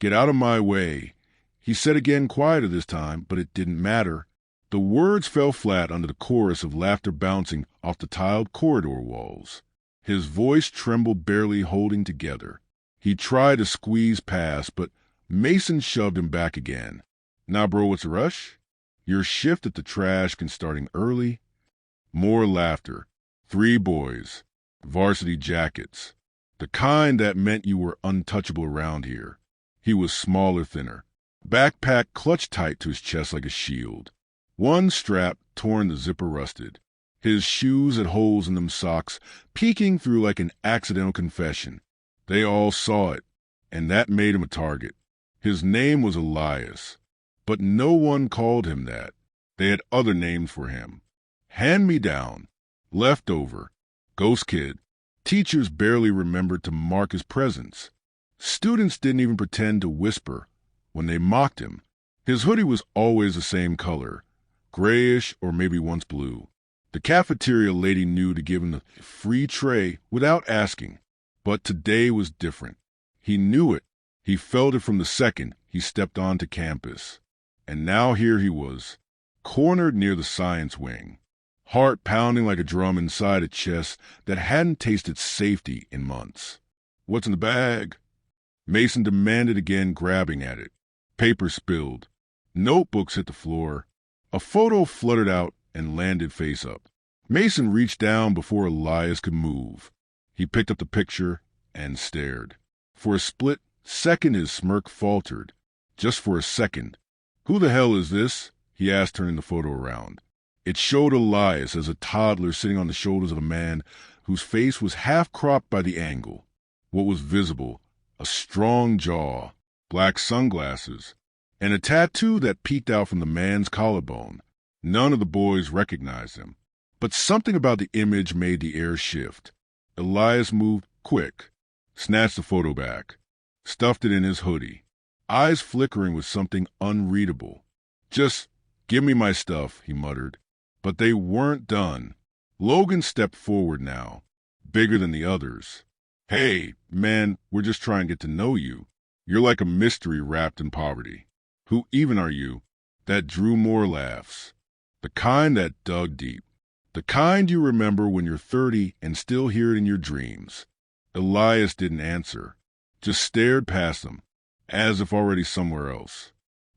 Get out of my way. He said again, quieter this time, but it didn't matter. The words fell flat under the chorus of laughter bouncing off the tiled corridor walls. His voice trembled, barely holding together. He tried to squeeze past, but Mason shoved him back again. Nah, bro, what's the rush? Your shift at the trash can starting early. More laughter. 3 boys. Varsity jackets. The kind that meant you were untouchable around here. He was smaller, thinner. Backpack clutched tight to his chest like a shield. One strap torn, the zipper rusted. His shoes had holes in them, socks peeking through like an accidental confession. They all saw it, and that made him a target. His name was Elias, but no one called him that. They had other names for him. Hand-me-down, leftover, ghost kid. Teachers barely remembered to mark his presence. Students didn't even pretend to whisper when they mocked him. His hoodie was always the same color, grayish or maybe once blue. The cafeteria lady knew to give him the free tray without asking, but today was different. He knew it. He felt it from the second he stepped onto campus. And now here he was, cornered near the science wing, heart pounding like a drum inside a chest that hadn't tasted safety in months. What's in the bag? Mason demanded again, grabbing at it. Paper spilled. Notebooks hit the floor. A photo fluttered out and landed face up. Mason reached down before Elias could move. He picked up the picture and stared. For a split second his smirk faltered. Just for a second. Who the hell is this? He asked, turning the photo around. It showed Elias as a toddler sitting on the shoulders of a man whose face was half cropped by the angle. What was visible? A strong jaw, black sunglasses, and a tattoo that peeked out from the man's collarbone. None of the boys recognized him, but something about the image made the air shift. Elias moved quick, snatched the photo back, stuffed it in his hoodie, eyes flickering with something unreadable. Just give me my stuff, he muttered. But they weren't done. Logan stepped forward now, bigger than the others. Hey, man, we're just trying to get to know you. You're like a mystery wrapped in poverty. Who even are you? That drew more laughs. The kind that dug deep. The kind you remember when you're 30 and still hear it in your dreams. Elias didn't answer, just stared past them, as if already somewhere else.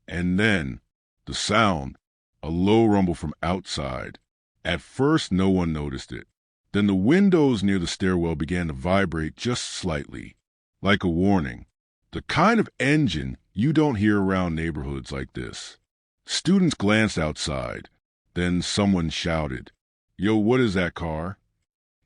And then, the sound, a low rumble from outside. At first, no one noticed it. Then the windows near the stairwell began to vibrate just slightly, like a warning. The kind of engine you don't hear around neighborhoods like this. Students glanced outside. Then someone shouted, "Yo, what is that car?"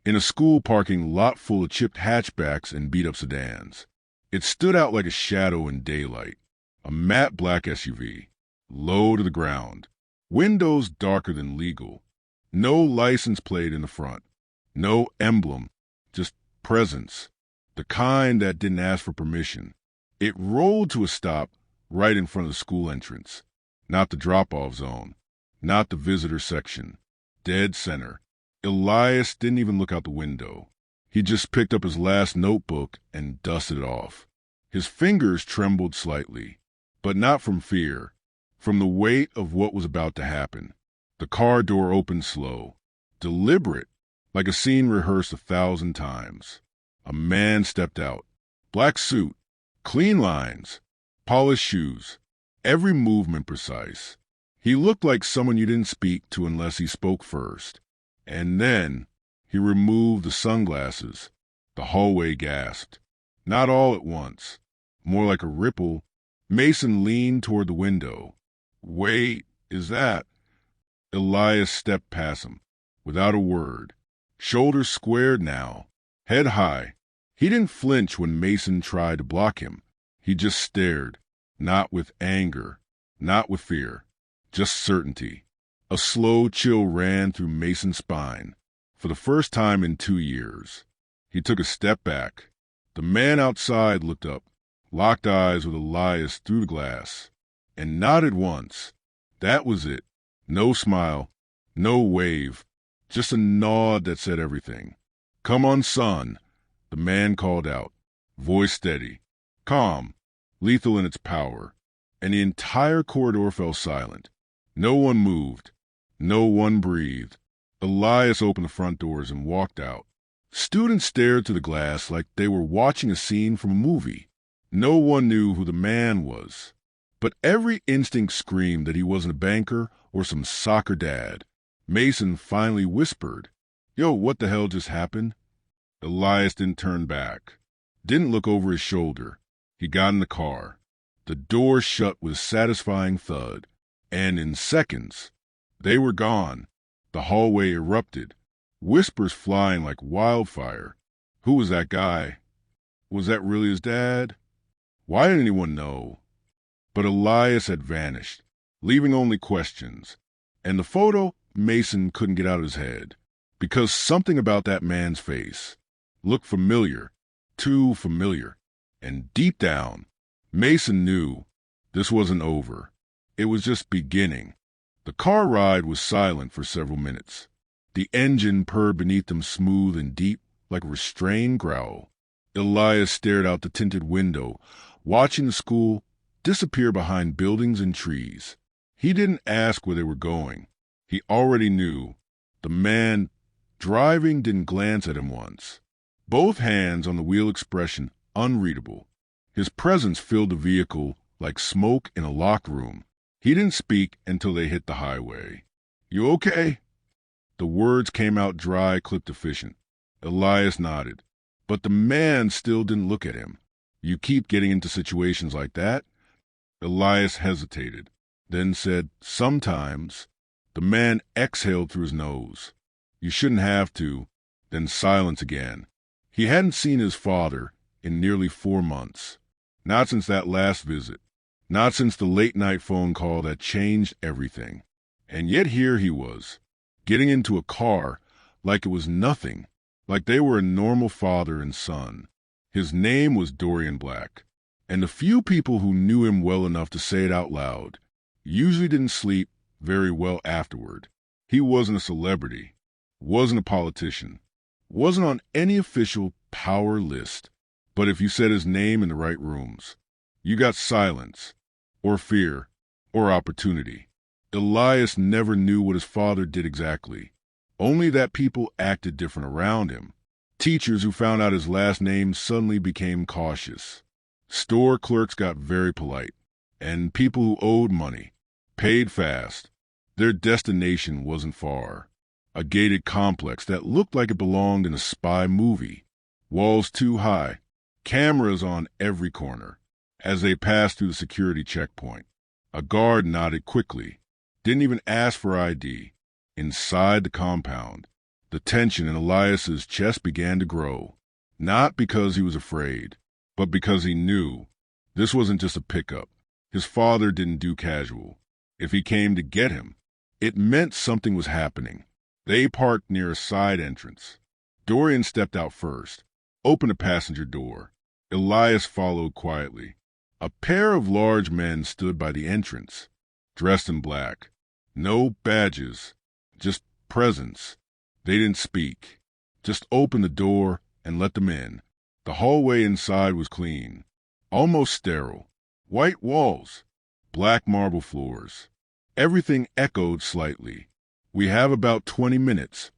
In a school parking lot full of chipped hatchbacks and beat-up sedans. It stood out like a shadow in daylight. A matte black SUV, low to the ground. Windows darker than legal. No license plate in the front. No emblem. Just presence. The kind that didn't ask for permission. It rolled to a stop right in front of the school entrance. Not the drop-off zone. Not the visitor section. Dead center. Elias didn't even look out the window. He just picked up his last notebook and dusted it off. His fingers trembled slightly, but not from fear, from the weight of what was about to happen. The car door opened slow, deliberate, like a scene rehearsed 1,000 times. A man stepped out. Black suit, clean lines, polished shoes, every movement precise. He looked like someone you didn't speak to unless he spoke first. And then he removed the sunglasses. The hallway gasped. Not all at once. More like a ripple. Mason leaned toward the window. Wait, is that? Elias stepped past him, without a word. Shoulders squared now, head high. He didn't flinch when Mason tried to block him. He just stared, not with anger, not with fear, just certainty. A slow chill ran through Mason's spine. For the first time in 2 years. He took a step back. The man outside looked up, locked eyes with Elias through the glass, and nodded once. That was it. No smile, no wave, just a nod that said everything. "Come on, son," the man called out, voice steady, calm. lethal in its power, and the entire corridor fell silent. No one moved. No one breathed. Elias opened the front doors and walked out. Students stared through the glass like they were watching a scene from a movie. No one knew who the man was, but every instinct screamed that he wasn't a banker or some soccer dad. Mason finally whispered, "Yo, what the hell just happened?" Elias didn't turn back, didn't look over his shoulder. He got in the car. The door shut with a satisfying thud, and in seconds, they were gone. The hallway erupted, whispers flying like wildfire. Who was that guy? Was that really his dad? Why didn't anyone know? But Elias had vanished, leaving only questions. And the photo, Mason couldn't get out of his head, because something about that man's face looked familiar, too familiar. And deep down, Mason knew this wasn't over. It was just beginning. The car ride was silent for several minutes. The engine purred beneath them, smooth and deep, like a restrained growl. Elias stared out the tinted window, watching the school disappear behind buildings and trees. He didn't ask where they were going. He already knew. The man driving didn't glance at him once. Both hands on the wheel, expression unreadable. His presence filled the vehicle like smoke in a locked room. He didn't speak until they hit the highway. "You okay?" The words came out dry, clipped efficient. Elias nodded, but the man still didn't look at him. "You keep getting into situations like that?" Elias hesitated, then said, "Sometimes." The man exhaled through his nose. "You shouldn't have to." Then silence again. He hadn't seen his father in nearly 4 months. Not since that last visit. Not since the late-night phone call that changed everything. And yet here he was, getting into a car like it was nothing, like they were a normal father and son. His name was Dorian Black, and the few people who knew him well enough to say it out loud usually didn't sleep very well afterward. He wasn't a celebrity, wasn't a politician, wasn't on any official power list, but if you said his name in the right rooms, you got silence, or fear, or opportunity. Elias never knew what his father did exactly, only that people acted different around him. Teachers who found out his last name suddenly became cautious. Store clerks got very polite, and people who owed money paid fast. Their destination wasn't far. A gated complex that looked like it belonged in a spy movie. Walls too high, cameras on every corner. As they passed through the security checkpoint, a guard nodded quickly, didn't even ask for ID. Inside the compound, the tension in Elias's chest began to grow, not because he was afraid, but because he knew this wasn't just a pickup. His father didn't do casual. If he came to get him, it meant something was happening. They parked near a side entrance. Dorian stepped out first, opened a passenger door. Elias followed quietly. A pair of large men stood by the entrance, dressed in black. No badges, just presence. They didn't speak, just opened the door and let them in. The hallway inside was clean, almost sterile. White walls, black marble floors. Everything echoed slightly. "We have about 20 minutes,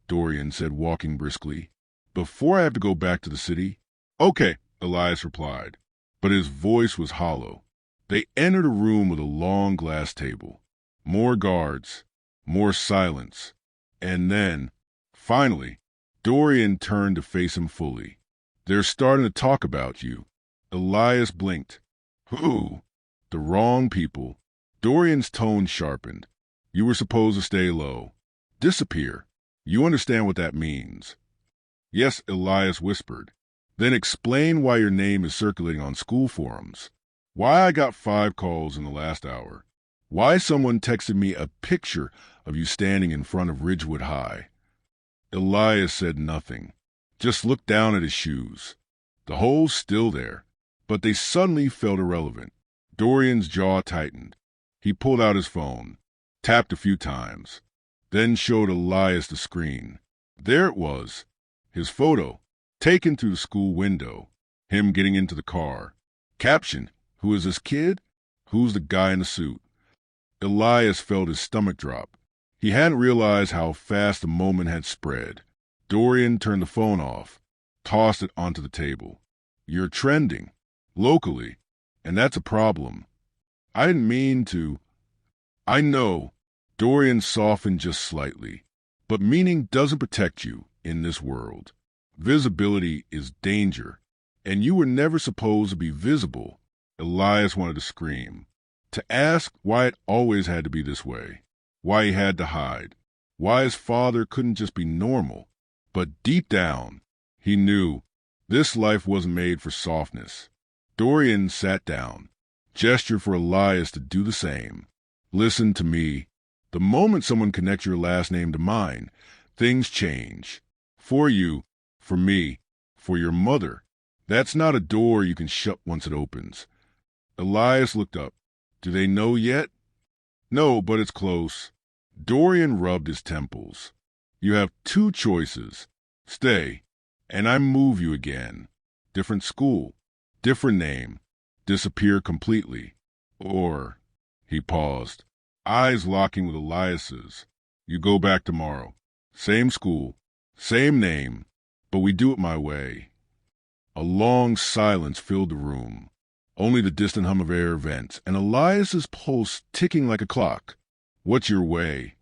Dorian said, walking briskly, "before I have to go back to the city." "Okay," Elias replied, but his voice was hollow. They entered a room with a long glass table. More guards, more silence. And then, finally, Dorian turned to face him fully. "They're starting to talk about you." Elias blinked. "Who?" "The wrong people." Dorian's tone sharpened. "You were supposed to stay low. Disappear. You understand what that means." "Yes," Elias whispered. "Then explain why your name is circulating on school forums. Why I got 5 calls in the last hour. Why someone texted me a picture of you standing in front of Ridgewood High." Elias said nothing, just looked down at his shoes. The hole's still there, but they suddenly felt irrelevant. Dorian's jaw tightened. He pulled out his phone, tapped a few times, then showed Elias the screen. There it was, his photo, taken through the school window, him getting into the car, Caption, "Who is this kid? Who's the guy in the suit?" Elias felt his stomach drop. He hadn't realized how fast the moment had spread. Dorian turned the phone off, tossed it onto the table. "You're trending. Locally. And that's a problem." "I didn't mean to." "I know." Dorian softened just slightly. "But meaning doesn't protect you in this world. Visibility is danger. And you were never supposed to be visible." Elias wanted to scream. To ask why it always had to be this way. Why he had to hide. Why his father couldn't just be normal. But deep down, he knew this life wasn't made for softness. Dorian sat down, gestured for Elias to do the same. "Listen to me. The moment someone connects your last name to mine, things change. For you, for me, for your mother. That's not a door you can shut once it opens." Elias looked up. "Do they know yet?" "No, but it's close." Dorian rubbed his temples. "You have two choices. Stay, and I move you again. Different school, different name, disappear completely. Or," he paused, eyes locking with Elias's, "you go back tomorrow. Same school, same name, but we do it my way." A long silence filled the room. Only the distant hum of air vents, and Elias's pulse ticking like a clock. "What's your way?"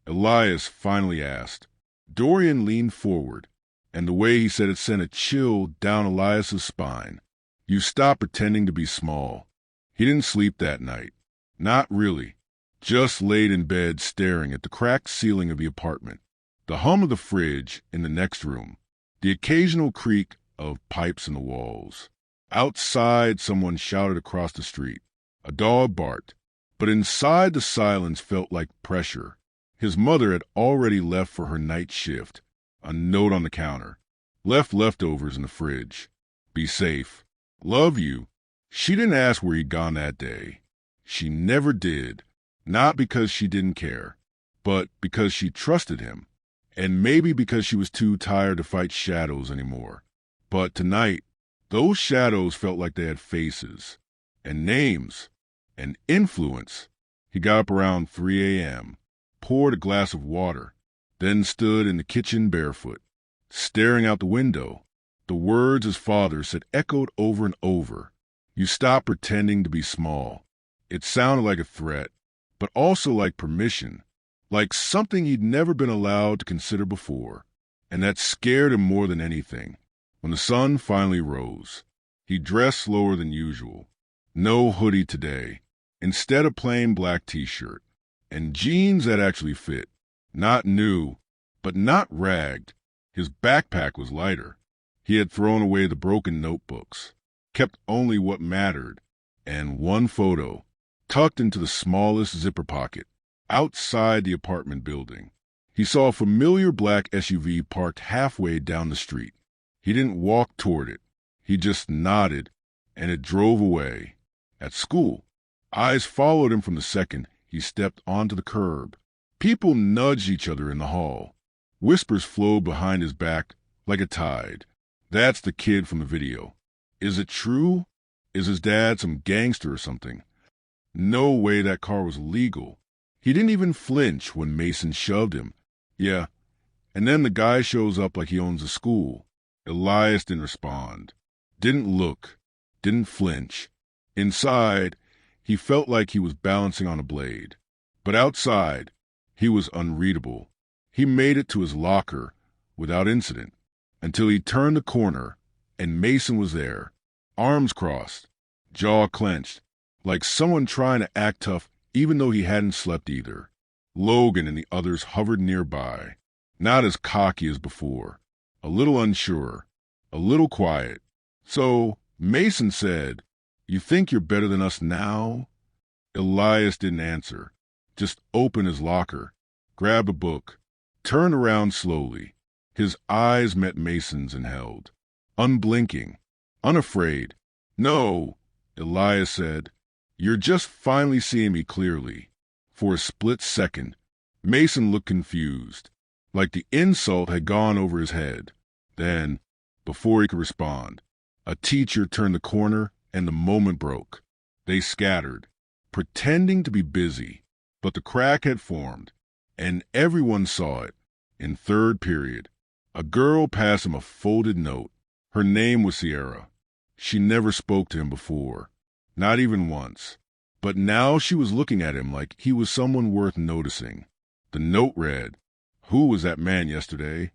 Elias finally asked. Dorian leaned forward, and the way he said it sent a chill down Elias's spine. "You stop pretending to be small." He didn't sleep that night. Not really. Just laid in bed staring at the cracked ceiling of the apartment, the hum of the fridge in the next room, the occasional creak of pipes in the walls. Outside, someone shouted across the street. A dog barked, but inside the silence felt like pressure. His mother had already left for her night shift. A note on the counter. "Left leftovers in the fridge. Be safe. Love you." She didn't ask where he'd gone that day. She never did. Not because she didn't care, but because she trusted him. And maybe because she was too tired to fight shadows anymore. But tonight, those shadows felt like they had faces, and names, and influence. He got up around 3 a.m., poured a glass of water, then stood in the kitchen barefoot, staring out the window. The words his father said echoed over and over. "You stop pretending to be small." It sounded like a threat, but also like permission, like something he'd never been allowed to consider before. And that scared him more than anything. When the sun finally rose, he dressed slower than usual. No hoodie today. Instead, a plain black t-shirt. And jeans that actually fit. Not new, but not ragged. His backpack was lighter. He had thrown away the broken notebooks, kept only what mattered, and one photo, tucked into the smallest zipper pocket, outside the apartment building. He saw a familiar black SUV parked halfway down the street. He didn't walk toward it. He just nodded, and it drove away. At school, eyes followed him from the second he stepped onto the curb. People nudged each other in the hall. Whispers flowed behind his back like a tide. "That's the kid from the video. Is it true? Is his dad some gangster or something?" No way that car was legal. He didn't even flinch when Mason shoved him. "Yeah." And then the guy shows up like he owns the school. Elias didn't respond. Didn't look. Didn't flinch. Inside, he felt like he was balancing on a blade. But outside, he was unreadable. He made it to his locker without incident until he turned the corner and Mason was there, arms crossed, jaw clenched, like someone trying to act tough even though he hadn't slept either. Logan and the others hovered nearby, not as cocky as before, a little unsure, a little quiet. So Mason said, "You think you're better than us now?" Elias didn't answer, just opened his locker, grabbed a book, turned around slowly. His eyes met Mason's and held, unblinking, unafraid. "No," Elias said, "you're just finally seeing me clearly." For a split second, Mason looked confused, like the insult had gone over his head. Then, before he could respond, a teacher turned the corner and the moment broke. They scattered, pretending to be busy, but the crack had formed, and everyone saw it. In third period, a girl passed him a folded note. Her name was Sierra. She never spoke to him before, not even once. But now she was looking at him like he was someone worth noticing. The note read, "Who was that man yesterday?"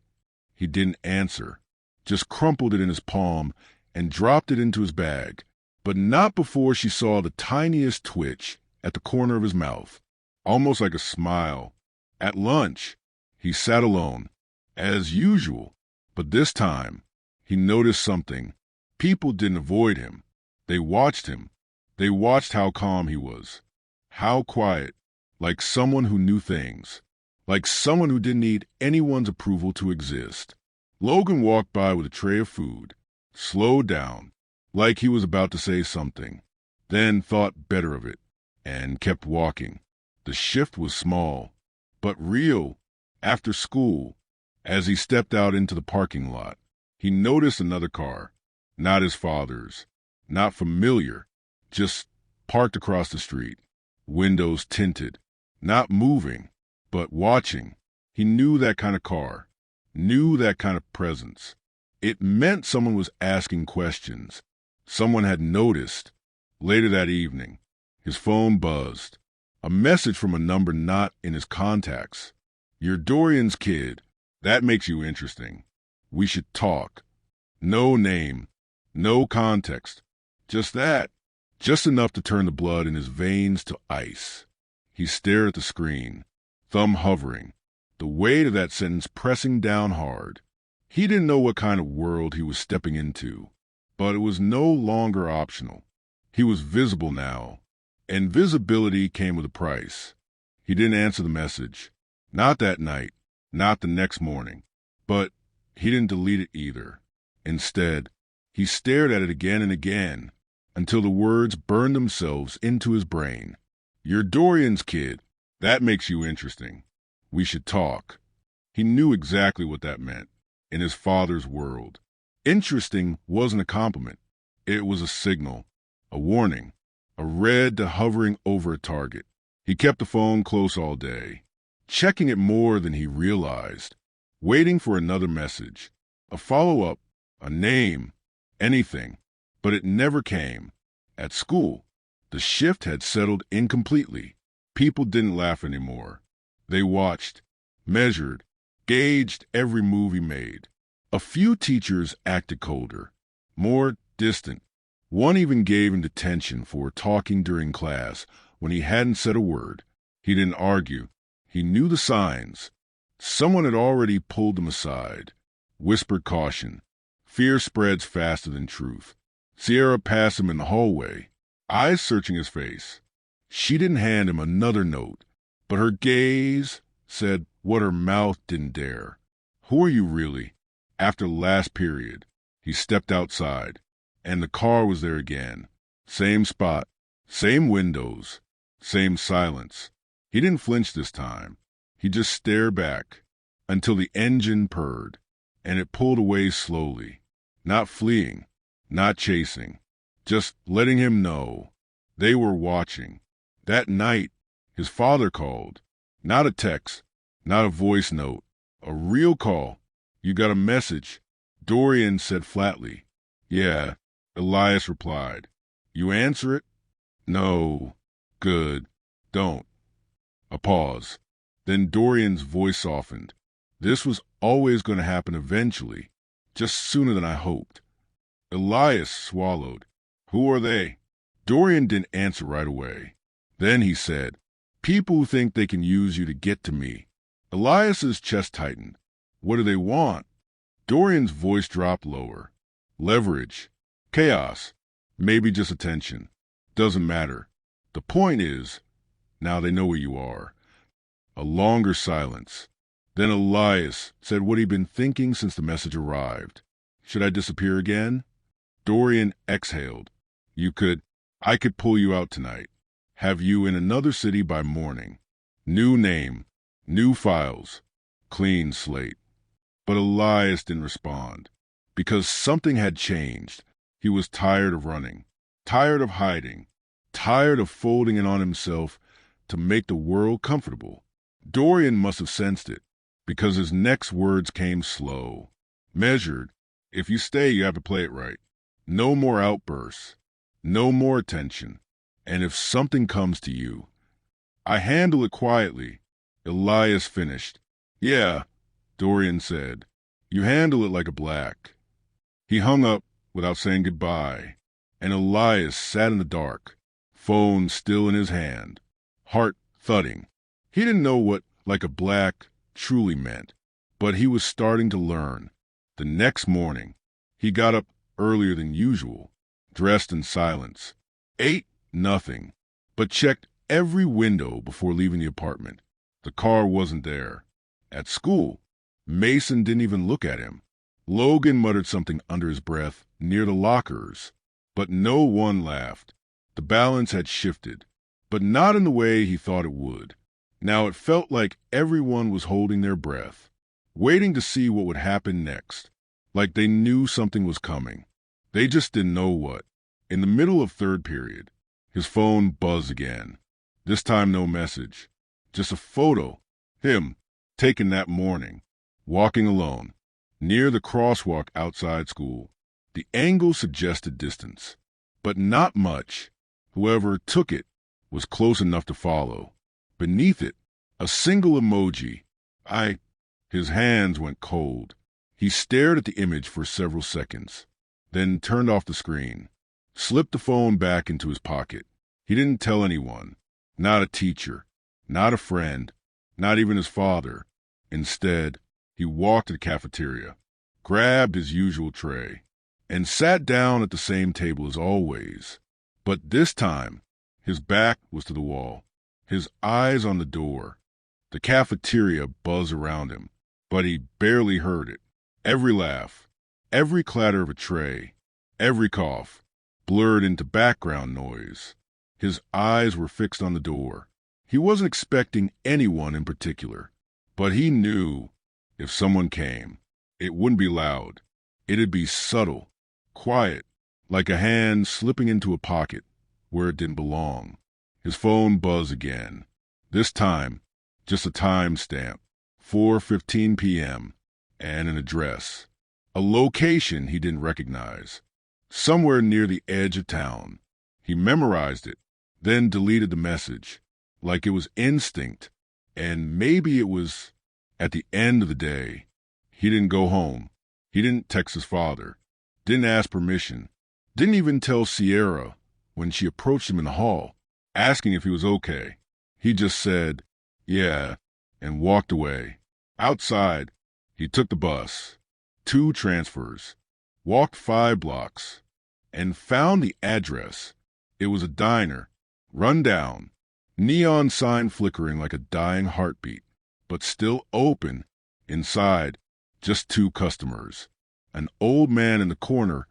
He didn't answer, just crumpled it in his palm and dropped it into his bag, but not before she saw the tiniest twitch at the corner of his mouth, almost like a smile. At lunch, he sat alone, as usual, but this time he noticed something. People didn't avoid him. They watched him. They watched how calm he was, how quiet, like someone who knew things, like someone who didn't need anyone's approval to exist. Logan walked by with a tray of food, slowed down, like he was about to say something, then thought better of it, and kept walking. The shift was small, but real. After school, as he stepped out into the parking lot, he noticed another car, not his father's, not familiar, just parked across the street, windows tinted, not moving, but watching. He knew that kind of car, knew that kind of presence. It meant someone was asking questions. Someone had noticed. Later that evening, his phone buzzed. A message from a number not in his contacts. "You're Dorian's kid. That makes you interesting. We should talk." No name, no context. Just that. Just enough to turn the blood in his veins to ice. He stared at the screen, thumb hovering, the weight of that sentence pressing down hard. He didn't know what kind of world he was stepping into, but it was no longer optional. He was visible now, and visibility came with a price. He didn't answer the message. Not that night, not the next morning, but he didn't delete it either. Instead, he stared at it again and again, until the words burned themselves into his brain. "You're Dorian's kid. That makes you interesting. We should talk." He knew exactly what that meant in his father's world. Interesting wasn't a compliment. It was a signal, a warning, a red to hovering over a target. He kept the phone close all day, checking it more than he realized, waiting for another message, a follow-up, a name, anything. But it never came. At school, the shift had settled in completely. People didn't laugh anymore. They watched, measured, gauged every move he made. A few teachers acted colder, more distant. One even gave him detention for talking during class when he hadn't said a word. He didn't argue. He knew the signs. Someone had already pulled him aside, whispered caution. Fear spreads faster than truth. Sierra passed him in the hallway, eyes searching his face. She didn't hand him another note, but her gaze said what her mouth didn't dare. "Who are you really?" After last period, he stepped outside, and the car was there again. Same spot, same windows, same silence. He didn't flinch this time. He just stared back until the engine purred, and it pulled away slowly, not fleeing, not chasing, just letting him know they were watching. That night, his father called. Not a text, not a voice note, a real call. "You got a message?" Dorian said flatly. "Yeah," Elias replied. "You answer it?" "No." "Good. Don't." A pause. Then Dorian's voice softened. "This was always going to happen eventually, just sooner than I hoped." Elias swallowed. "Who are they?" Dorian didn't answer right away. Then he said, "People who think they can use you to get to me." Elias's chest tightened. "What do they want?" Dorian's voice dropped lower. "Leverage. Chaos. Maybe just attention. Doesn't matter. The point is, now they know where you are." A longer silence. Then Elias said what he'd been thinking since the message arrived. "Should I disappear again?" Dorian exhaled. I could pull you out tonight. Have you in another city by morning. New name, new files, clean slate." But Elias didn't respond, because something had changed. He was tired of running, tired of hiding, tired of folding in on himself to make the world comfortable. Dorian must have sensed it, because his next words came slow, measured. If you stay, you have to play it right. No more outbursts, no more attention. And if something comes to you, I handle it quietly. Elias finished. Yeah, Dorian said. You handle it like a black. He hung up without saying goodbye, and Elias sat in the dark, phone still in his hand, heart thudding. He didn't know what like a black truly meant, but he was starting to learn. The next morning, he got up earlier than usual, dressed in silence, ate nothing, but checked every window before leaving the apartment. The car wasn't there. At school, Mason didn't even look at him. Logan muttered something under his breath near the lockers, but no one laughed. The balance had shifted, but not in the way he thought it would. Now it felt like everyone was holding their breath, waiting to see what would happen next, like they knew something was coming. They just didn't know what. In the middle of third period, his phone buzzed again. This time no message, just a photo. Him, taken that morning, walking alone, near the crosswalk outside school. The angle suggested distance, but not much. Whoever took it was close enough to follow. Beneath it, a single emoji. His hands went cold. He stared at the image for several seconds, then turned off the screen, slipped the phone back into his pocket. He didn't tell anyone, not a teacher, not a friend, not even his father. Instead, he walked to the cafeteria, grabbed his usual tray, and sat down at the same table as always. But this time, his back was to the wall, his eyes on the door. The cafeteria buzzed around him, but he barely heard it. Every laugh, every clatter of a tray, every cough, blurred into background noise. His eyes were fixed on the door. He wasn't expecting anyone in particular, but he knew if someone came, it wouldn't be loud. It'd be subtle, quiet, like a hand slipping into a pocket where it didn't belong. His phone buzzed again. This time, just a time stamp, 4:15 p.m., and an address. A location he didn't recognize. Somewhere near the edge of town. He memorized it, then deleted the message, like it was instinct. And maybe it was. At the end of the day, he didn't go home. He didn't text his father, didn't ask permission, didn't even tell Sierra when she approached him in the hall, asking if he was okay. He just said, yeah, and walked away. Outside, he took the bus, 2 transfers, walked 5 blocks, and found the address. It was a diner, run down, neon sign flickering like a dying heartbeat, but still open. Inside, just 2 customers, an old man in the corner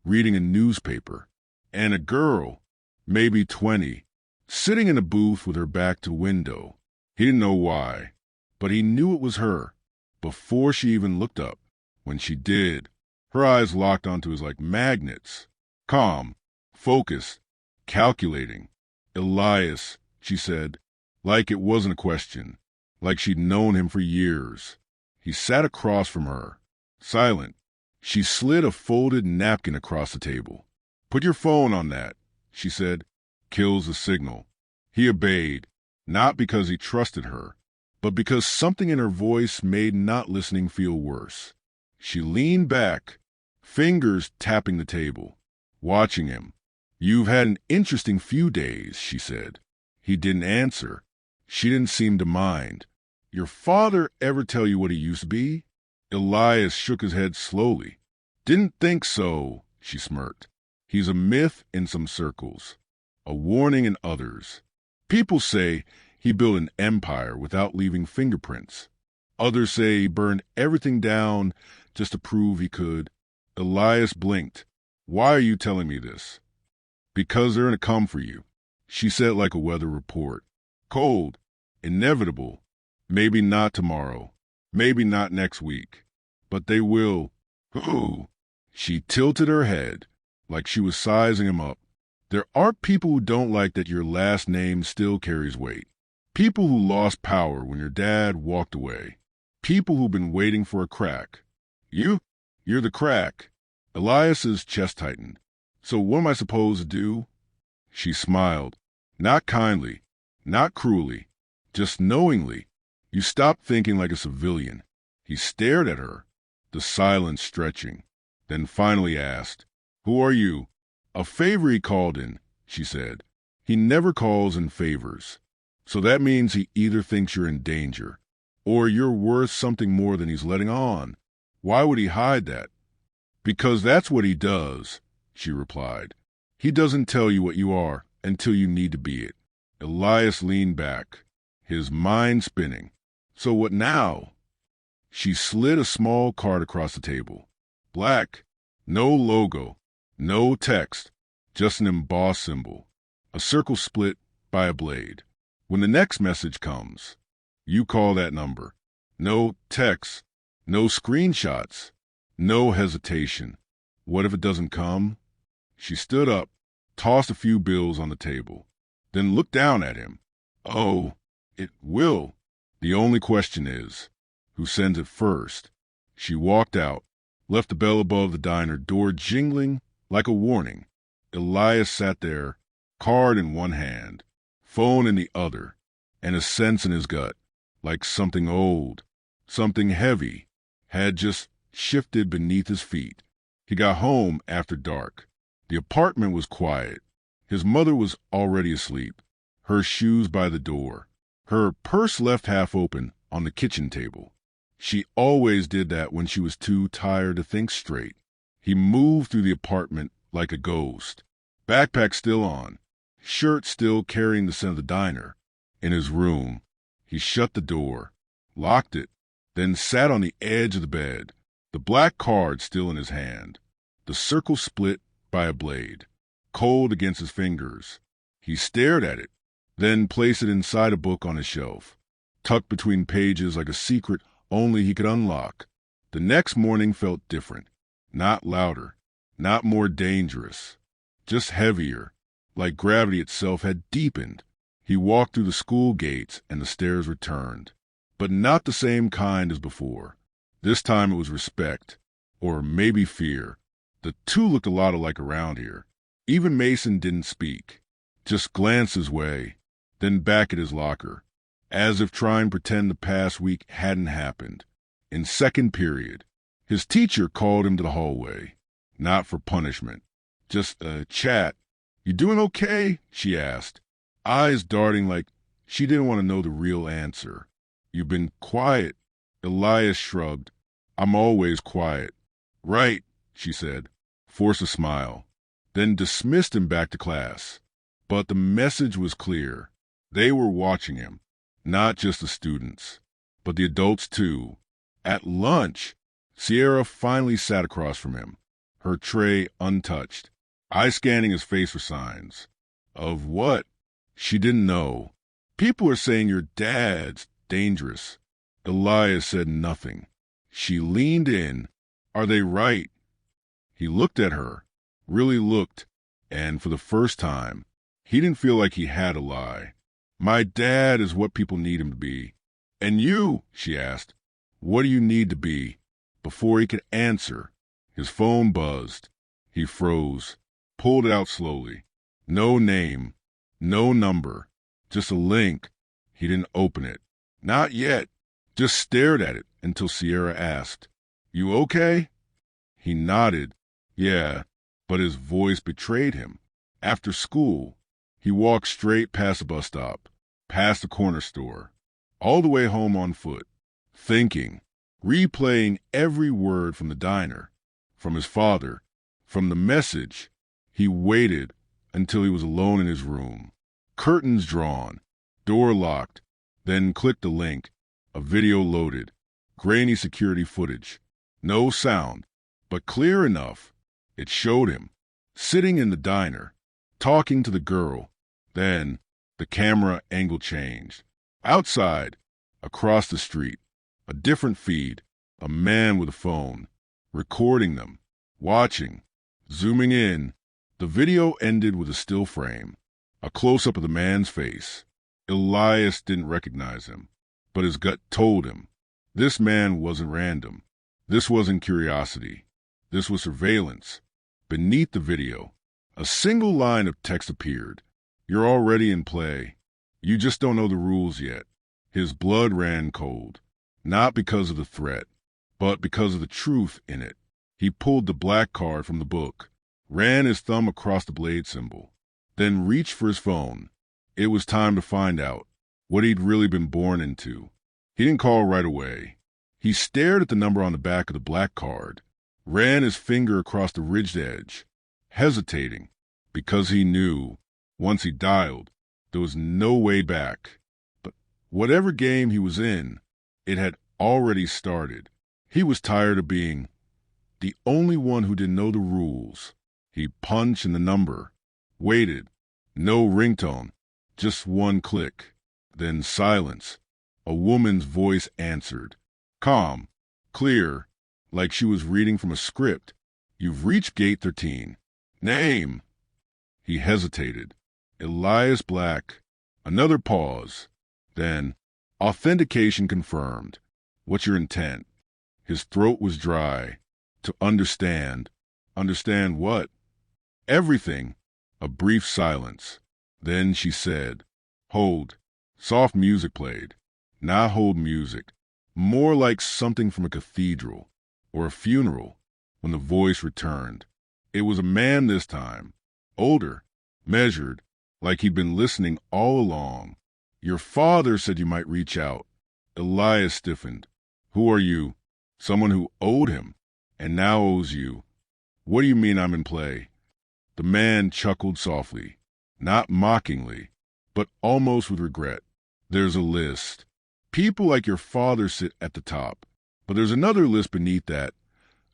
reading a newspaper, and a girl, maybe 20, sitting in a booth with her back to window. He didn't know why, but he knew it was her before she even looked up. When she did, her eyes locked onto his like magnets, calm, focused, calculating. Elias, she said, like it wasn't a question, like she'd known him for years. He sat across from her, silent. She slid a folded napkin across the table. Put your phone on that, she said. Kills the signal. He obeyed, not because he trusted her, but because something in her voice made not listening feel worse. She leaned back, fingers tapping the table, watching him. You've had an interesting few days, she said. He didn't answer. She didn't seem to mind. Your father ever tell you what he used to be? Elias shook his head slowly. Didn't think so, she smirked. He's a myth in some circles, a warning in others. People say he built an empire without leaving fingerprints. Others say he burned everything down just to prove he could. Elias blinked. Why are you telling me this? Because they're gonna come for you, she said like a weather report. Cold, inevitable. Maybe not tomorrow, maybe not next week, but they will. Ooh. She tilted her head like she was sizing him up. There are people who don't like that your last name still carries weight. People who lost power when your dad walked away. People who've been waiting for a crack. You're the crack. Elias's chest tightened. So what am I supposed to do? She smiled. Not kindly, not cruelly, just knowingly. You stopped thinking like a civilian. He stared at her, the silence stretching, then finally asked, "Who are you?" "A favor he called in," she said. "He never calls in favors. So that means he either thinks you're in danger, or you're worth something more than he's letting on. Why would he hide that?" "Because that's what he does," she replied. "He doesn't tell you what you are until you need to be it." Elias leaned back, his mind spinning. "So what now?" She slid a small card across the table. Black, no logo, no text, just an embossed symbol, a circle split by a blade. When the next message comes, you call that number. No text, no screenshots, no hesitation. What if it doesn't come? She stood up, tossed a few bills on the table, then looked down at him. "Oh, it will. The only question is, who sends it first?" She walked out, left the bell above the diner door jingling like a warning. Elias sat there, card in one hand, phone in the other, and a sense in his gut, like something old, something heavy, had just shifted beneath his feet. He got home after dark. The apartment was quiet. His mother was already asleep, her shoes by the door, her purse left half open on the kitchen table. She always did that when she was too tired to think straight. He moved through the apartment like a ghost, backpack still on, shirt still carrying the scent of the diner. In his room, he shut the door, locked it, then sat on the edge of the bed, the black card still in his hand, the circle split by a blade, cold against his fingers. He stared at it, then placed it inside a book on his shelf, tucked between pages like a secret only he could unlock. The next morning felt different, not louder, not more dangerous, just heavier, like gravity itself had deepened. He walked through the school gates and the stairs returned, but not the same kind as before. This time it was respect, or maybe fear. The two looked a lot alike around here. Even Mason didn't speak, just glanced his way, then back at his locker, as if trying to pretend the past week hadn't happened. In second period, his teacher called him to the hallway, not for punishment, just a chat. "You doing okay?" she asked, eyes darting like she didn't want to know the real answer. "You've been quiet." Elias shrugged. "I'm always quiet." "Right," she said, forced a smile, then dismissed him back to class. But the message was clear. They were watching him, not just the students, but the adults too. At lunch, Sierra finally sat across from him, her tray untouched, eye scanning his face for signs. Of what? She didn't know. "People are saying your dad's dangerous." Elias said nothing. She leaned in. "Are they right?" He looked at her, really looked, and for the first time, he didn't feel like he had a lie. "My dad is what people need him to be." "And you?" she asked. "What do you need to be?" Before he could answer, his phone buzzed. He froze, pulled it out slowly. No name, no number, just a link. He didn't open it. Not yet. Just stared at it until Sierra asked, "You okay?" He nodded. Yeah, but his voice betrayed him. After school, he walked straight past the bus stop, past the corner store, all the way home on foot, thinking, replaying every word from the diner, from his father, from the message. He waited until he was alone in his room, curtains drawn, door locked, then clicked a link. A video loaded, grainy security footage. No sound, but clear enough. It showed him, sitting in the diner, talking to the girl. Then the camera angle changed. Outside, across the street, a different feed, a man with a phone, recording them, watching, zooming in. The video ended with a still frame, a close-up of the man's face. Elias didn't recognize him, but his gut told him. This man wasn't random. This wasn't curiosity. This was surveillance. Beneath the video, a single line of text appeared. You're already in play. You just don't know the rules yet. His blood ran cold, not because of the threat, but because of the truth in it. He pulled the black card from the book, ran his thumb across the blade symbol, then reached for his phone. It was time to find out what he'd really been born into. He didn't call right away. He stared at the number on the back of the black card, ran his finger across the ridged edge, hesitating, because he knew, once he dialed, there was no way back. But whatever game he was in, it had already started. He was tired of being the only one who didn't know the rules. He punched in the number, waited. No ringtone, just one click. Then silence. A woman's voice answered. Calm, clear, like she was reading from a script. You've reached gate 13. Name. He hesitated. Elias Black. Another pause. Then, authentication confirmed. What's your intent? His throat was dry. To understand. Understand what? Everything. A brief silence. Then she said, Hold. Soft music played. Not hold music. More like something from a cathedral or a funeral. When the voice returned, it was a man this time. Older. Measured. Like he'd been listening all along. Your father said you might reach out. Elias stiffened. Who are you? Someone who owed him and now owes you. What do you mean I'm in play? The man chuckled softly, not mockingly, but almost with regret. There's a list. People like your father sit at the top, but there's another list beneath that.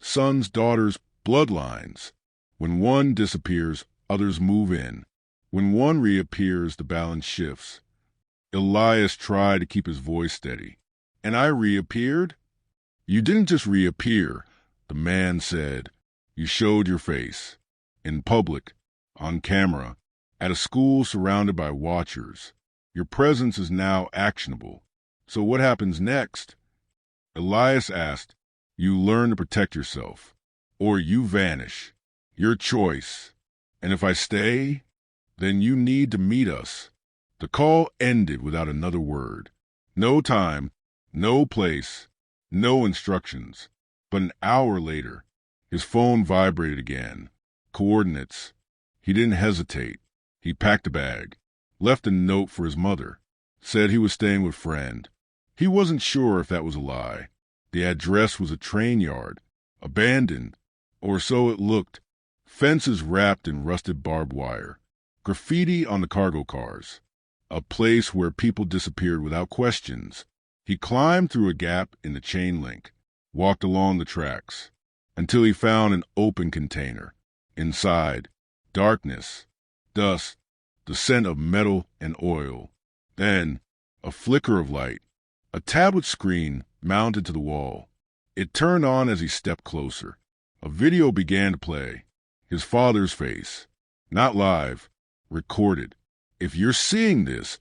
Sons, daughters, bloodlines. When one disappears, others move in. When one reappears, the balance shifts. Elias tried to keep his voice steady. And I reappeared? You didn't just reappear, the man said. You showed your face. In public, on camera, at a school surrounded by watchers. Your presence is now actionable. So what happens next? Elias asked. You learn to protect yourself, or you vanish. Your choice. And if I stay, then you need to meet us. The call ended without another word. No time, no place, no instructions. But an hour later, his phone vibrated again. Coordinates. He didn't hesitate. He packed a bag, left a note for his mother, said he was staying with a friend. He wasn't sure if that was a lie. The address was a train yard, abandoned, or so it looked. Fences wrapped in rusted barbed wire, graffiti on the cargo cars, a place where people disappeared without questions. He climbed through a gap in the chain link, walked along the tracks, until he found an open container. Inside, darkness, dust, the scent of metal and oil. Then, a flicker of light, a tablet screen mounted to the wall. It turned on as he stepped closer. A video began to play. His father's face. Not live, recorded. If you're seeing this,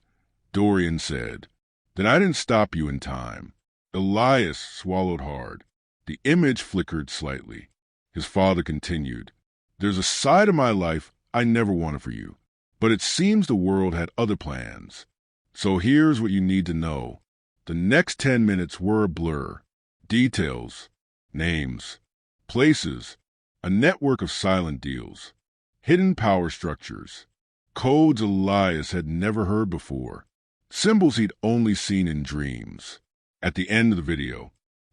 Dorian said, then I didn't stop you in time. Elias swallowed hard. The image flickered slightly. His father continued. There's a side of my life I never wanted for you, but it seems the world had other plans. So here's what you need to know. The next 10 minutes were a blur. Details, names, places, a network of silent deals, hidden power structures, codes Elias had never heard before, symbols he'd only seen in dreams. At the end of the video,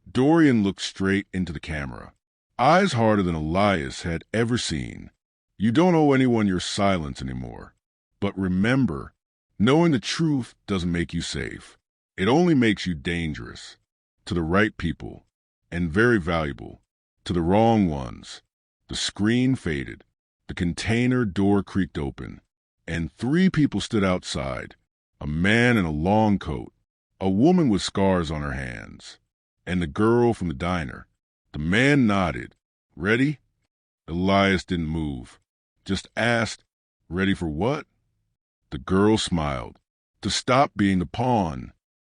Dorian looked straight into the camera, eyes harder than Elias had ever seen. You don't owe anyone your silence anymore. But remember, knowing the truth doesn't make you safe. It only makes you dangerous. To the right people, and very valuable. To the wrong ones. The screen faded. The container door creaked open. And 3 people stood outside. A man in a long coat. A woman with scars on her hands. And the girl from the diner. The man nodded. Ready? Elias didn't move. just asked, "Ready for what?" The girl smiled. "To stop being the pawn."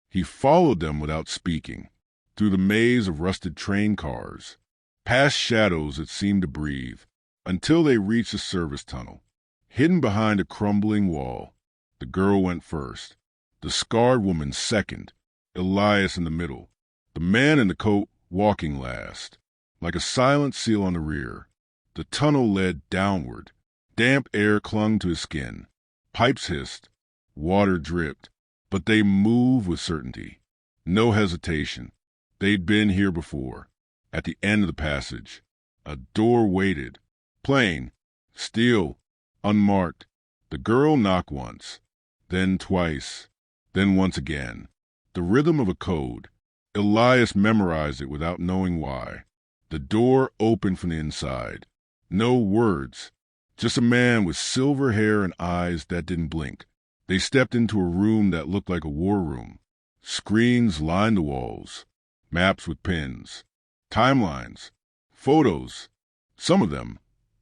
He followed them without speaking, through the maze of rusted train cars, past shadows that seemed to breathe, until they reached a service tunnel. Hidden behind a crumbling wall, the girl went first, the scarred woman second, Elias in the middle, the man in the coat walking last, like a silent seal on the rear. The tunnel led downward. Damp air clung to his skin. Pipes hissed. Water dripped. But they moved with certainty. No hesitation. They'd been here before. At the end of the passage, a door waited. Plain. Steel. Unmarked. The girl knocked once. Then twice. Then once again. The rhythm of a code. Elias memorized it without knowing why. The door opened from the inside. No words. Just a man with silver hair and eyes that didn't blink. They stepped into a room that looked like a war room. Screens lined the walls. Maps with pins. Timelines. Photos. Some of them,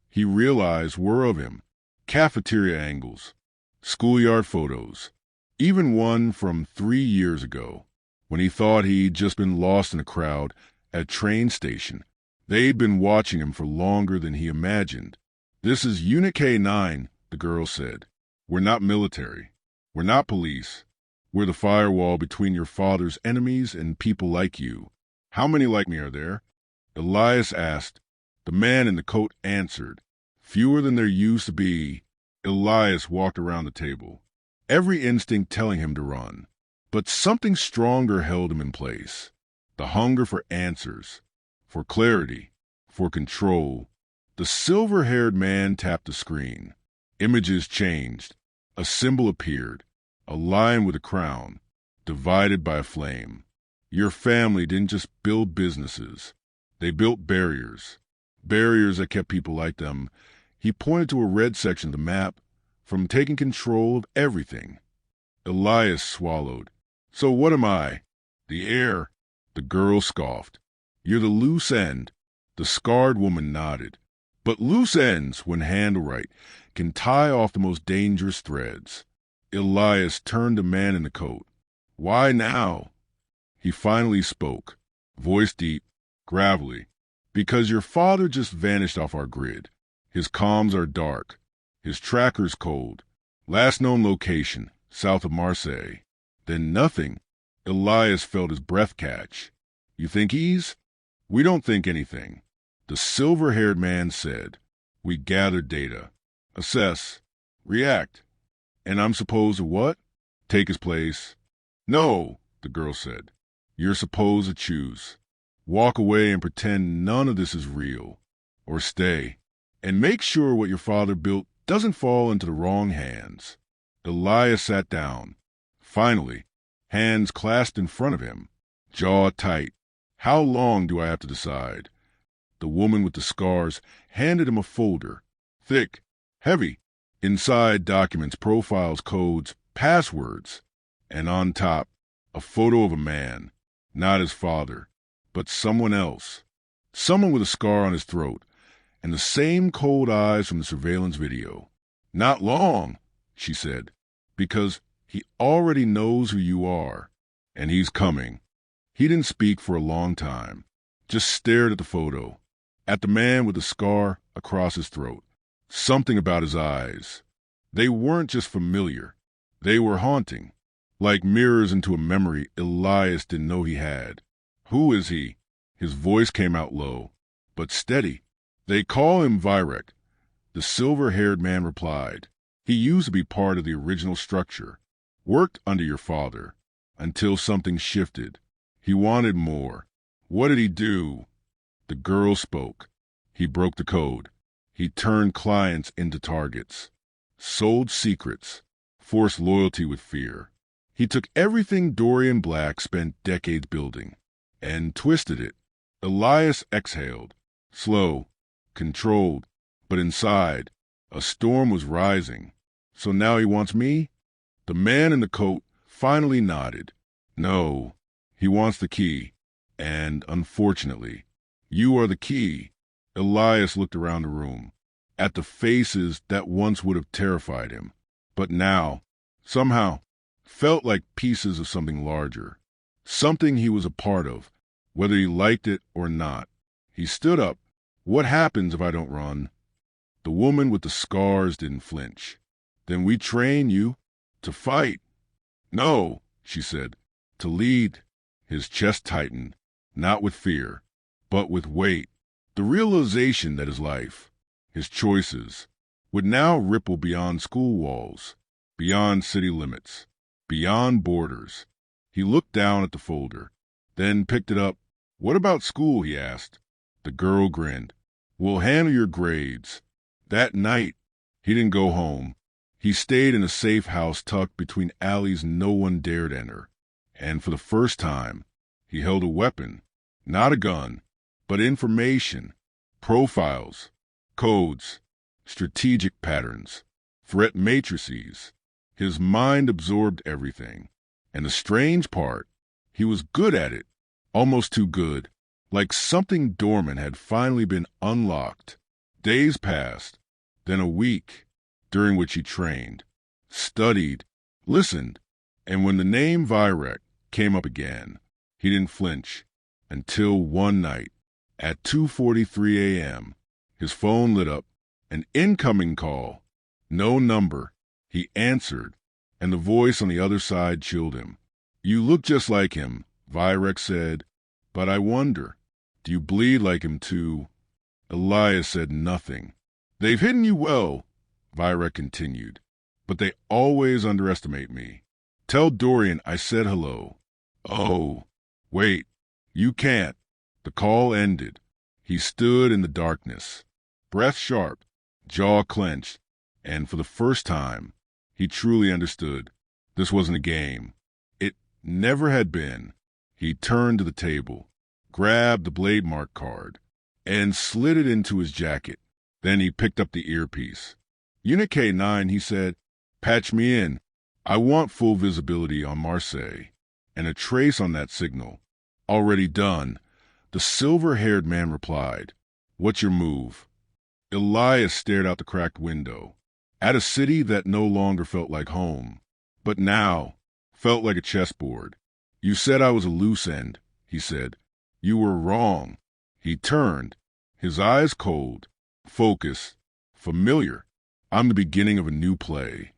he realized, were of him. Cafeteria angles. Schoolyard photos. Even one from 3 years ago, when he thought he'd just been lost in a crowd at a train station. They'd been watching him for longer than he imagined. "This is Unit K9, the girl said. "We're not military. We're not police. We're the firewall between your father's enemies and people like you." "How many like me are there?" Elias asked. The man in the coat answered. "Fewer than there used to be." Elias walked around the table, every instinct telling him to run. But something stronger held him in place. The hunger for answers, for clarity, for control. The silver-haired man tapped the screen. Images changed. A symbol appeared, a lion with a crown, divided by a flame. Your family didn't just build businesses. They built barriers. Barriers that kept people like them. He pointed to a red section of the map, from taking control of everything. Elias swallowed. "So what am I?" "The heir." The girl scoffed. "You're the loose end." The scarred woman nodded. But loose ends, when handled right, can tie off the most dangerous threads. Elias turned to the man in the coat. "Why now?" He finally spoke, voice deep, gravelly. "Because your father just vanished off our grid. His comms are dark. His tracker's cold. Last known location, south of Marseille. Then nothing." Elias felt his breath catch. "You think he's—" "We don't think anything," the silver-haired man said. "We gather data, assess, react. And I'm supposed to what? Take his place?" "No," the girl said. "You're supposed to choose. Walk away and pretend none of this is real. Or stay. And make sure what your father built doesn't fall into the wrong hands." Elias sat down. Finally, hands clasped in front of him, jaw tight. "How long do I have to decide?" The woman with the scars handed him a folder. Thick, heavy. Inside, documents, profiles, codes, passwords. And on top, a photo of a man. Not his father, but someone else. Someone with a scar on his throat, and the same cold eyes from the surveillance video. "Not long," she said, "because he already knows who you are, and he's coming." He didn't speak for a long time, just stared at the photo, at the man with the scar across his throat. Something about his eyes. They weren't just familiar. They were haunting, like mirrors into a memory Elias didn't know he had. "Who is he?" His voice came out low, but steady. "They call him Virek," the silver-haired man replied. "He used to be part of the original structure, worked under your father, until something shifted. He wanted more." "What did he do?" The girl spoke. "He broke the code. He turned clients into targets, sold secrets, forced loyalty with fear. He took everything Dorian Black spent decades building and twisted it." Elias exhaled, slow, controlled, but inside, a storm was rising. "So now he wants me?" The man in the coat finally nodded. "No, he wants the key. And, unfortunately, you are the key." Elias looked around the room, at the faces that once would have terrified him, but now, somehow, felt like pieces of something larger, something he was a part of, whether he liked it or not. He stood up. What happens if I don't run? The woman with the scars didn't flinch. Then we train you to fight. No, she said, to lead. His chest tightened, not with fear, but with weight. The realization that his life, his choices, would now ripple beyond school walls, beyond city limits, beyond borders. He looked down at the folder, then picked it up. What about school? He asked. The girl grinned. We'll handle your grades. That night, he didn't go home. He stayed in a safe house tucked between alleys no one dared enter. And for the first time, he held a weapon, not a gun, but information, profiles, codes, strategic patterns, threat matrices. His mind absorbed everything. And the strange part, he was good at it, almost too good, like something dormant had finally been unlocked. Days passed, then a week, during which he trained, studied, listened, and when the name Virek came up again, he didn't flinch until one night, at 2:43 a.m., his phone lit up, an incoming call, no number. He answered, and the voice on the other side chilled him. You look just like him, Virek said, but I wonder, do you bleed like him too? Elias said nothing. They've hidden you well, Virek continued, but they always underestimate me. Tell Dorian I said hello. Oh, wait, you can't. The call ended. He stood in the darkness, breath sharp, jaw clenched, and for the first time, he truly understood. This wasn't a game. It never had been. He turned to the table, grabbed the blade mark card, and slid it into his jacket. Then he picked up the earpiece. Unit K9, he said, patch me in. I want full visibility on Marseille, and a trace on that signal. Already done. The silver-haired man replied, what's your move? Elias stared out the cracked window, at a city that no longer felt like home, but now felt like a chessboard. You said I was a loose end, he said. You were wrong. He turned, his eyes cold, focused, familiar. I'm the beginning of a new play.